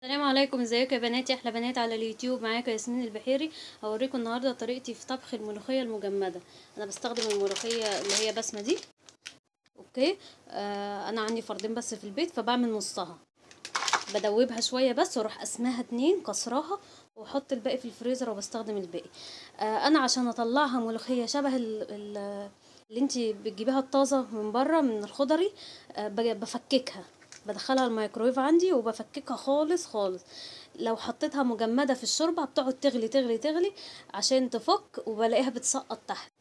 السلام عليكم، ازيكم يا بناتي؟ احلى بنات على اليوتيوب. معاكم ياسمين البحيري. هوريكم النهارده طريقتي في طبخ الملوخيه المجمده. انا بستخدم الملوخيه اللي هي بسمه دي. اوكي. انا عندي فردين بس في البيت، فبعمل نصها بدوبها شويه بس، واروح قسمها اتنين كسراها، واحط الباقي في الفريزر وبستخدم الباقي. انا عشان اطلعها ملوخيه شبه اللي انتي بتجيبيها الطازه من بره من الخضري. بفككها، بدخلها الميكرويف عندي وبفككها خالص خالص. لو حطيتها مجمده في الشوربه بتقعد تغلي تغلي تغلي عشان تفك، وبلاقيها بتسقط تحت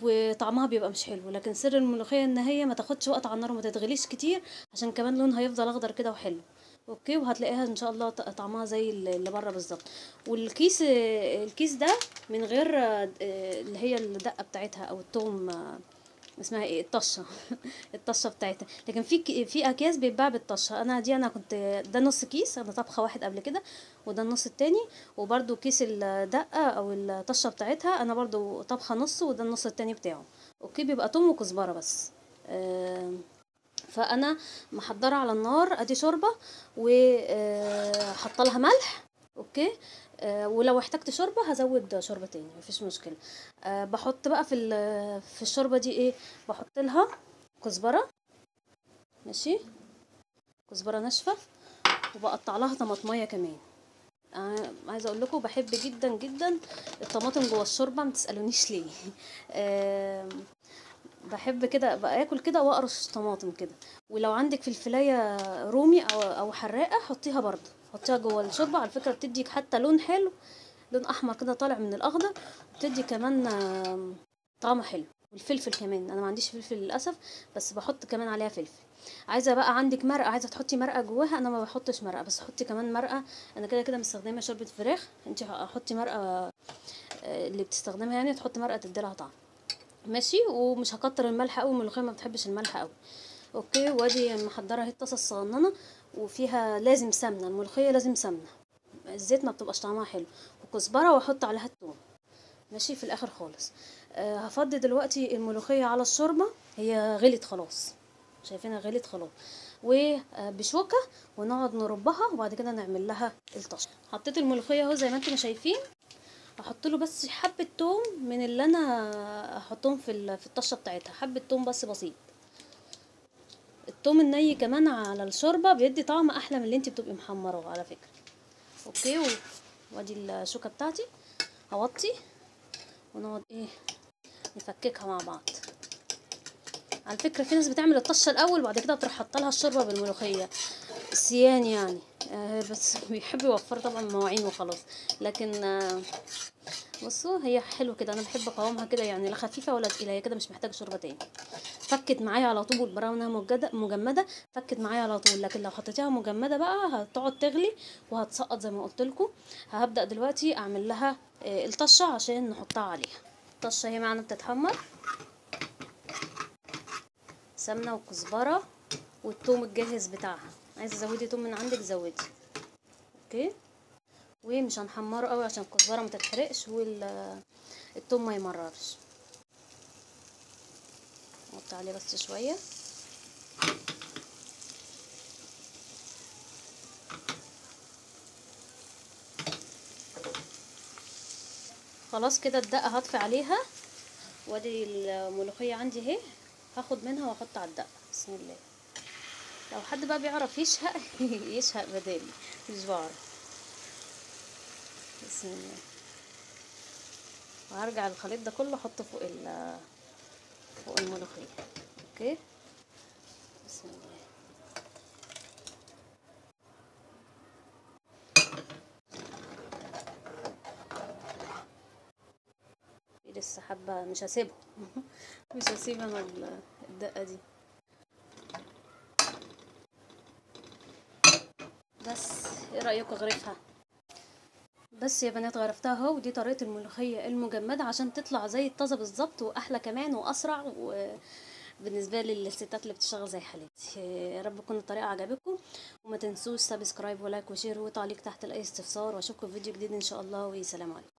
وطعمها بيبقى مش حلو. لكن سر الملوخيه ان هي ما تاخدش وقت على النار وما تتغليش كتير، عشان كمان لونها هيفضل اخضر كده وحلو. اوكي، وهتلاقيها ان شاء الله طعمها زي اللي بره بالظبط. والكيس الكيس ده من غير اللي هي الدقه بتاعتها او التوم، اسمها ايه، الطشه. الطشه بتاعتها. لكن في اكياس بيتباع بالطشه. انا كنت ده نص كيس، انا طبخه واحد قبل كده، وده النص التاني. وبرده كيس الدقه او الطشه بتاعتها انا برضو طبخه نص، وده النص التاني بتاعه. اوكي، بيبقى توم وكزبره بس. فانا محضره على النار ادي شوربه، وحط لها ملح. اوكي. ولو احتجت شوربه هزود شوربه تاني، مفيش مشكله. بحط بقى في الشوربه دي ايه، بحط لها كزبره. ماشي، كزبره ناشفه. وبقطع لها طماطميه كمان. عايزه اقول لكم بحب جدا جدا الطماطم جوه الشوربه، ما تسالونيش ليه. بحب كده بقى اكل كده واقرص طماطم كده. ولو عندك فلفلايه رومي او حراقه حطيها برضه، حطيها جوه الشوربه. على فكره بتدي حتى لون حلو، لون احمر كده طالع من الاخضر. بتدي كمان طعم حلو. والفلفل كمان، انا ما عنديش فلفل للاسف، بس بحط كمان عليها فلفل. عايزه بقى عندك مرقه، عايزه تحطي مرقه جواها، انا ما بحطش مرقه، بس حطي كمان مرقه. انا كده كده مستخدمه شوربه فراخ، انت حطي مرقه اللي بتستخدمها، يعني تحطي مرقه تديلها طعم. ماشي. ومش هكتر الملح قوي، الملوخيه ما بتحبش الملح قوي. اوكي. وادي محضره اهي الطاسه الصغننه، وفيها لازم سمنه، الملوخيه لازم سمنه، الزيت ما بتبقاش طعمها حلو. وكزبره، واحط عليها الثوم. ماشي، في الاخر خالص. هفضي دلوقتي الملوخيه على الشوربه، هي غلت خلاص، شايفينها غلت خلاص. وبشوكه، ونقعد نربها، وبعد كده نعمل لها الطشه. حطيت الملوخيه اهو زي ما انتم شايفين. احط له بس حبه توم من اللي انا احطهم في الطشه بتاعتها، حبه توم بس بسيط. التوم الني كمان على الشوربه بيدي طعم احلى من اللي انت بتبقي محمره على فكره. اوكي. وادي الشوكه بتاعتي، هوطي ونقعد ايه، نفككها مع بعض. على فكره في ناس بتعمل الطشه الاول وبعد كده تروح حاطه لها الشوربه بالملوخيه، السيان يعني. بس بيحبوا يوفروا طبعا مواعين وخلاص. لكن بصوا هي حلوه كده، انا بحب قوامها كده، يعني لا خفيفه ولا تقيله، هي كده مش محتاجه شوربه تاني. فكت معايا على طول بالبراءه انها مجمده، فكت معايا على طول. لكن لو حطيتيها مجمده بقى هتقعد تغلي وهتسقط زي ما قلت لكم. هبدا دلوقتي اعمل لها الطشه عشان نحطها عليها. الطشه هي معانا بتتحمر، سمنه وكزبره والثوم الجاهز بتاعها. عايزه تزودي توم من عندك زودي. اوكي. ومش هنحمره قوي عشان الكزبره ما تتحرقش والثوم ما يمررش. نحط عليه بس شويه. خلاص كده الدقه هطفي عليها. وادي الملوخيه عندي اهي، هاخد منها واحط على الدقه. بسم الله. لو حد بقى بيعرف يشهق يشهق بدالي، مش بعرف. بسم الله. وهرجع الخليط ده كله احطه فوق الملوخيه. اوكي. بسم الله. في لسه حبه، مش هسيبهم. مش هسيب انا الدقه دي. بس ايه رايكم اغرفها؟ بس يا بنات غرفتها اهو. ودي طريقه الملوخيه المجمده عشان تطلع زي الطازه بالظبط، واحلى كمان واسرع، وبالنسبه للستات اللي بتشتغل زي حالتي. يا رب تكون الطريقه عجبتكم، وما تنسوش سبسكرايب ولايك وشير وتعليق تحت لاي استفسار. واشوفكم في فيديو جديد ان شاء الله، وسلام عليكم.